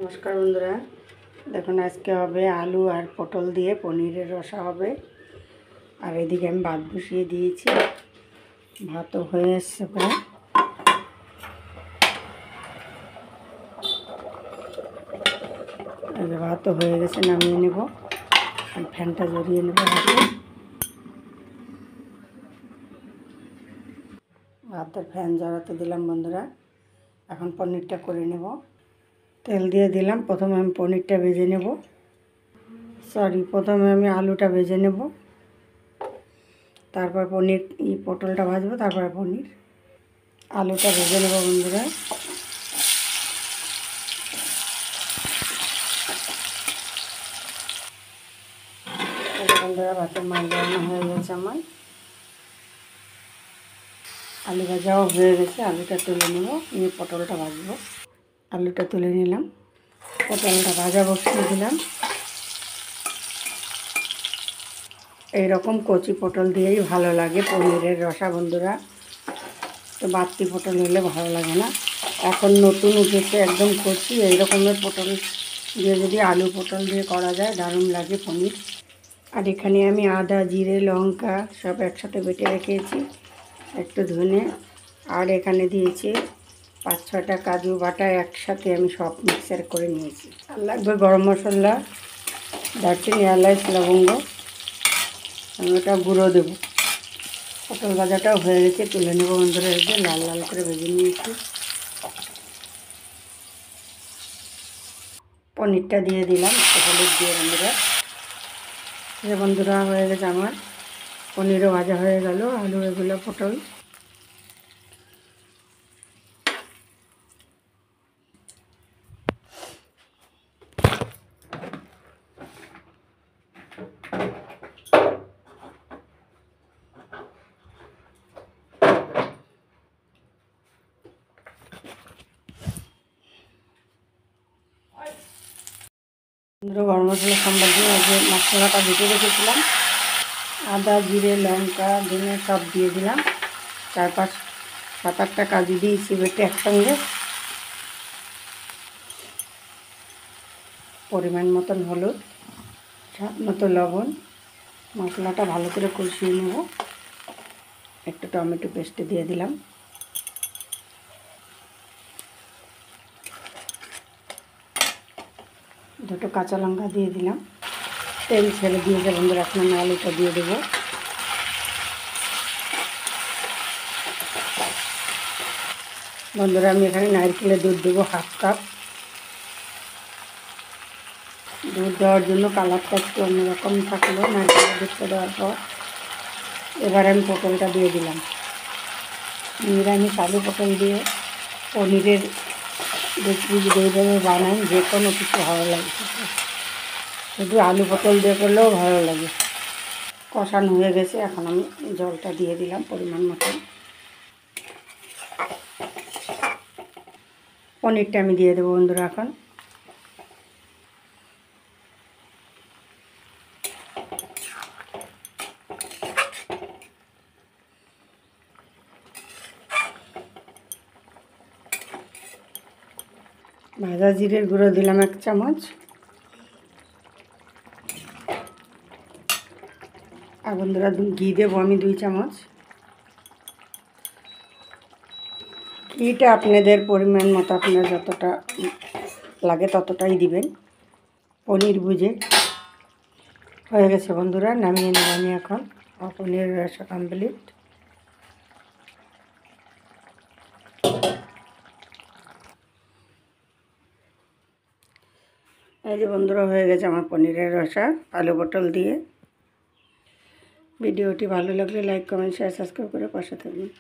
নমস্কার বন্ধুরা, দেখুন আজকে হবে আলু আর পটল দিয়ে পনিরের রসা হবে। আর এদিকে আমি ভাত বসিয়ে দিয়েছি, ভাতও হয়ে এসছে প্রায়। ভাতও হয়ে গেছে, নামিয়ে নেব। ফ্যানটা জড়িয়ে নেব হাতে। ভাতের ফ্যান জড়াতে দিলাম বন্ধুরা। এখন পনিরটা করে নেব। তেল দিয়ে দিলাম। প্রথমে আমি পনিরটা ভেজে নেব। প্রথমে আমি আলুটা ভেজে নেব, তারপর পটলটা ভাজবো, তারপরে পনির। আলুটা ভেজে নেব বন্ধুরা। বন্ধুরা ভাতের মাছ রান্না হয়ে গেছে আমার। আলু ভাজাও হয়ে গেছে। আলুটা তুলে নেব, নিয়ে পটলটা ভাজবো। আলুটা তুলে নিলাম, পটলটা ভাজা বসিয়ে দিলাম। এইরকম কচি পটল দিয়েই ভালো লাগে পনিরের রসা বন্ধুরা। তো বাড়তি পটল হলে ভালো লাগে না। এখন নতুন উঠেছে একদম কচি, এই রকমের পটল দিয়ে যদি আলু পটল দিয়ে করা যায় দারুণ লাগে পনির। আর এখানে আমি আদা, জিরে, লঙ্কা সব একসাথে বেটে রেখেছি, একটু ধনে। আর এখানে দিয়েছি 5-6টা কাজু বাটা, একসাথে আমি সব মিক্সার করে নিয়েছি। আর লাগবে গরম মশলা, দারচিনি, এলাচ, লবঙ্গ। আমি ওটা গুঁড়ো দেবো। পটল ভাজাটাও হয়ে গেছে, তুলে নেবো বন্ধুরা। এই যে লাল লাল করে ভেজে নিয়েছি। পনিরটা দিয়ে দিলাম, হলুদ দিয়ে বন্ধুরা। যে বন্ধুরা হয়ে গেছে আমার পনিরও ভাজা হয়ে গেল। আলু, এগুলো পটল। গরম মশলা সম্বাদ দিয়ে যে মশলাটা বেটে রেখেছিলাম, আদা, জিরে, লঙ্কা, ধনে সব দিয়ে দিলাম। 4-5-7-8টা কাজু দিয়েছি বেটে একসঙ্গে। পরিমাণ মতন হলুদ, স্বাদ মতো লবণ। মশলাটা ভালো করে কষিয়ে নেব। একটু টমেটো পেস্ট দিয়ে দিলাম। দুটো কাঁচা লঙ্কা দিয়ে দিলাম। তেল ছেড়ে দিয়েছে বন্ধুরা। এখন আমি আলুটা দিয়ে দেবো। বন্ধুরা আমি এখানে নারকেলের দুধ দেবো 1/2 কাপ। দুধ দেওয়ার জন্য কালারটা একটু অন্যরকম থাকলো নারকেলের দুধটা দেওয়ার পর। এবার আমি পটলটা দিয়ে দিলাম। নিরামিষ আলু পটল দিয়ে পনিরের রেসিপি যদি এইভাবে বানাই, যে কোনো কিছু ভালো লাগে। শুধু আলু পটল দিয়ে করলেও ভালো লাগে। কষানো হয়ে গেছে, এখন আমি জলটা দিয়ে দিলাম পরিমাণ মতো। পনিরটা আমি দিয়ে দেবো বন্ধুরা এখন। ভাজা জিরের গুঁড়ো দিলাম 1 চামচ। আর বন্ধুরা ঘি দেবো আমি 2 চামচ। ঘিটা আপনাদের পরিমাণ মতো, আপনার যতটা লাগে ততটাই দিবেন, পনির বুঝে। হয়ে গেছে বন্ধুরা, নামিয়ে নেব আমি এখন। পনিরের রসা কমপ্লিট। এই যে বন্ধুরা হয়ে গেছে আমার পনিরের রসা আলু পটল দিয়ে। ভিডিওটি ভালো লাগলে লাইক, কমেন্ট, শেয়ার, সাবস্ক্রাইব করে পাশে থাকবেন।